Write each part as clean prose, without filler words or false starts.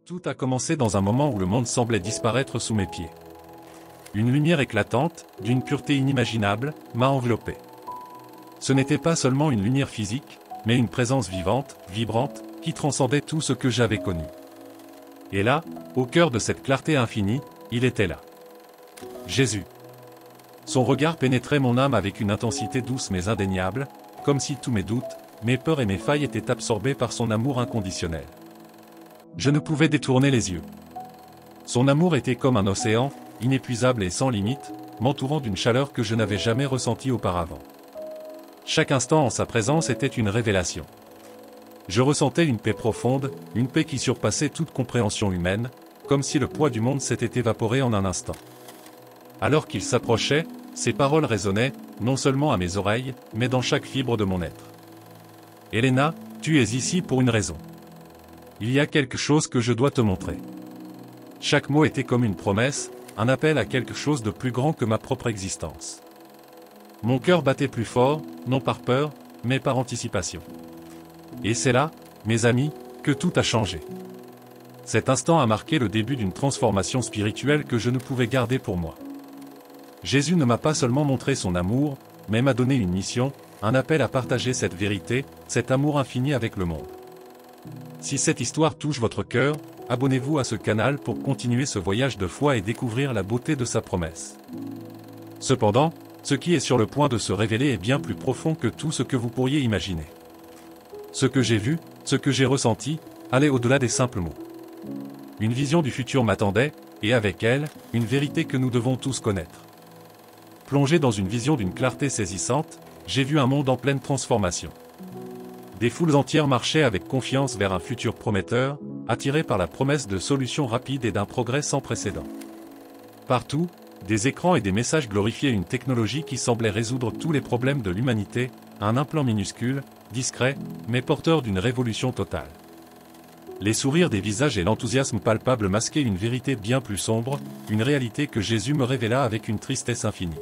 Tout a commencé dans un moment où le monde semblait disparaître sous mes pieds. Une lumière éclatante, d'une pureté inimaginable, m'a enveloppé. Ce n'était pas seulement une lumière physique, mais une présence vivante, vibrante, qui transcendait tout ce que j'avais connu. Et là, au cœur de cette clarté infinie, il était là. Jésus. Son regard pénétrait mon âme avec une intensité douce mais indéniable, comme si tous mes doutes, mes peurs et mes failles étaient absorbés par son amour inconditionnel. Je ne pouvais détourner les yeux. Son amour était comme un océan, inépuisable et sans limite, m'entourant d'une chaleur que je n'avais jamais ressentie auparavant. Chaque instant en sa présence était une révélation. Je ressentais une paix profonde, une paix qui surpassait toute compréhension humaine, comme si le poids du monde s'était évaporé en un instant. Alors qu'il s'approchait, ses paroles résonnaient, non seulement à mes oreilles, mais dans chaque fibre de mon être. « Elena, tu es ici pour une raison. Il y a quelque chose que je dois te montrer. » Chaque mot était comme une promesse, un appel à quelque chose de plus grand que ma propre existence. Mon cœur battait plus fort, non par peur, mais par anticipation. Et c'est là, mes amis, que tout a changé. Cet instant a marqué le début d'une transformation spirituelle que je ne pouvais garder pour moi. Jésus ne m'a pas seulement montré son amour, mais m'a donné une mission, un appel à partager cette vérité, cet amour infini avec le monde. Si cette histoire touche votre cœur, abonnez-vous à ce canal pour continuer ce voyage de foi et découvrir la beauté de sa promesse. Cependant, ce qui est sur le point de se révéler est bien plus profond que tout ce que vous pourriez imaginer. Ce que j'ai vu, ce que j'ai ressenti, allait au-delà des simples mots. Une vision du futur m'attendait, et avec elle, une vérité que nous devons tous connaître. Plongé dans une vision d'une clarté saisissante, j'ai vu un monde en pleine transformation. Des foules entières marchaient avec confiance vers un futur prometteur, attirées par la promesse de solutions rapides et d'un progrès sans précédent. Partout, des écrans et des messages glorifiaient une technologie qui semblait résoudre tous les problèmes de l'humanité, un implant minuscule, discret, mais porteur d'une révolution totale. Les sourires des visages et l'enthousiasme palpable masquaient une vérité bien plus sombre, une réalité que Jésus me révéla avec une tristesse infinie.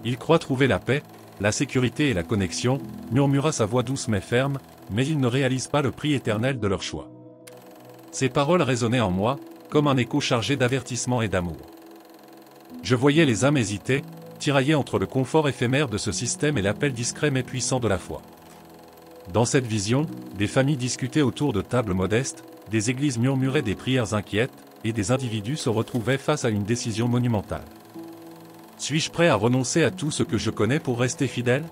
Il croit trouver la paix, la sécurité et la connexion, murmura sa voix douce mais ferme, mais il ne réalise pas le prix éternel de leur choix. Ces paroles résonnaient en moi, comme un écho chargé d'avertissement et d'amour. Je voyais les âmes hésiter, tiraillées entre le confort éphémère de ce système et l'appel discret mais puissant de la foi. Dans cette vision, des familles discutaient autour de tables modestes, des églises murmuraient des prières inquiètes, et des individus se retrouvaient face à une décision monumentale. Suis-je prêt à renoncer à tout ce que je connais pour rester fidèle?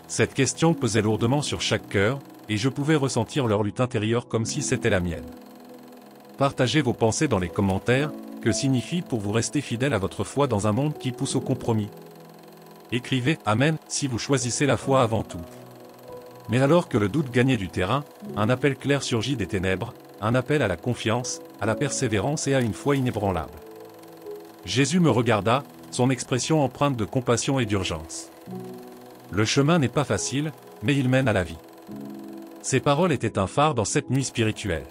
Cette question pesait lourdement sur chaque cœur, et je pouvais ressentir leur lutte intérieure comme si c'était la mienne. Partagez vos pensées dans les commentaires, que signifie pour vous rester fidèle à votre foi dans un monde qui pousse au compromis? Écrivez « Amen » si vous choisissez la foi avant tout. Mais alors que le doute gagnait du terrain, un appel clair surgit des ténèbres, un appel à la confiance, à la persévérance et à une foi inébranlable. Jésus me regarda, son expression empreinte de compassion et d'urgence. Le chemin n'est pas facile, mais il mène à la vie. Ces paroles étaient un phare dans cette nuit spirituelle.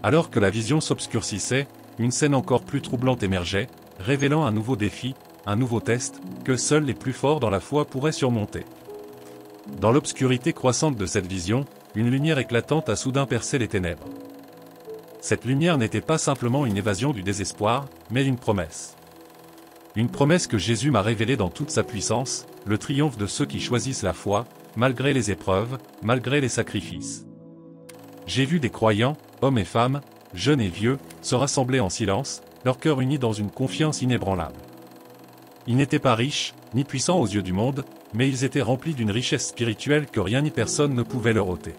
Alors que la vision s'obscurcissait, une scène encore plus troublante émergeait, révélant un nouveau défi, un nouveau test, que seuls les plus forts dans la foi pourraient surmonter. Dans l'obscurité croissante de cette vision, une lumière éclatante a soudain percé les ténèbres. Cette lumière n'était pas simplement une évasion du désespoir, mais une promesse. Une promesse que Jésus m'a révélée dans toute sa puissance, le triomphe de ceux qui choisissent la foi, malgré les épreuves, malgré les sacrifices. J'ai vu des croyants, hommes et femmes, jeunes et vieux, se rassembler en silence, leur cœur uni dans une confiance inébranlable. Ils n'étaient pas riches, ni puissants aux yeux du monde, mais ils étaient remplis d'une richesse spirituelle que rien ni personne ne pouvait leur ôter.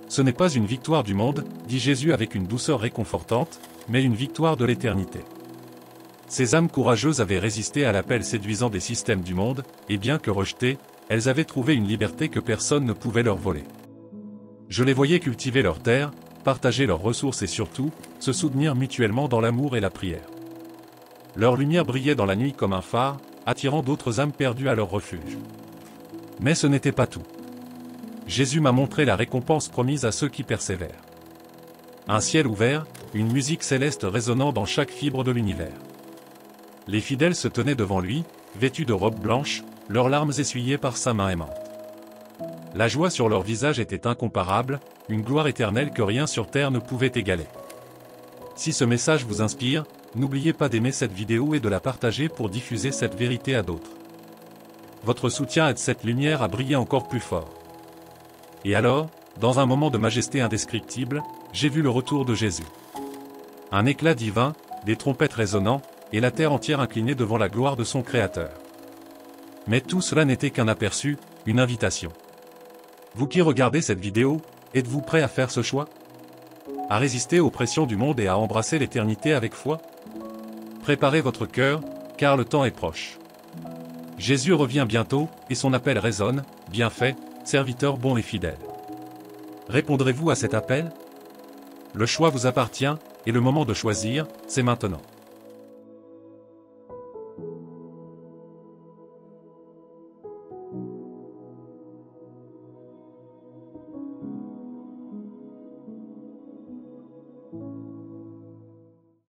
Ce n'est pas une victoire du monde, dit Jésus avec une douceur réconfortante, mais une victoire de l'éternité. Ces âmes courageuses avaient résisté à l'appel séduisant des systèmes du monde, et bien que rejetées, elles avaient trouvé une liberté que personne ne pouvait leur voler. Je les voyais cultiver leurs terres, partager leurs ressources et surtout, se soutenir mutuellement dans l'amour et la prière. Leur lumière brillait dans la nuit comme un phare, attirant d'autres âmes perdues à leur refuge. Mais ce n'était pas tout. Jésus m'a montré la récompense promise à ceux qui persévèrent. Un ciel ouvert, une musique céleste résonnant dans chaque fibre de l'univers. Les fidèles se tenaient devant lui, vêtus de robes blanches, leurs larmes essuyées par sa main aimante. La joie sur leur visage était incomparable, une gloire éternelle que rien sur terre ne pouvait égaler. Si ce message vous inspire, n'oubliez pas d'aimer cette vidéo et de la partager pour diffuser cette vérité à d'autres. Votre soutien aide cette lumière à briller encore plus fort. Et alors, dans un moment de majesté indescriptible, j'ai vu le retour de Jésus. Un éclat divin, des trompettes résonnant, et la terre entière inclinée devant la gloire de son Créateur. Mais tout cela n'était qu'un aperçu, une invitation. Vous qui regardez cette vidéo, êtes-vous prêt à faire ce choix? À résister aux pressions du monde et à embrasser l'éternité avec foi? Préparez votre cœur, car le temps est proche. Jésus revient bientôt, et son appel résonne, bien fait, serviteur bon et fidèle. Répondrez-vous à cet appel? Le choix vous appartient, et le moment de choisir, c'est maintenant.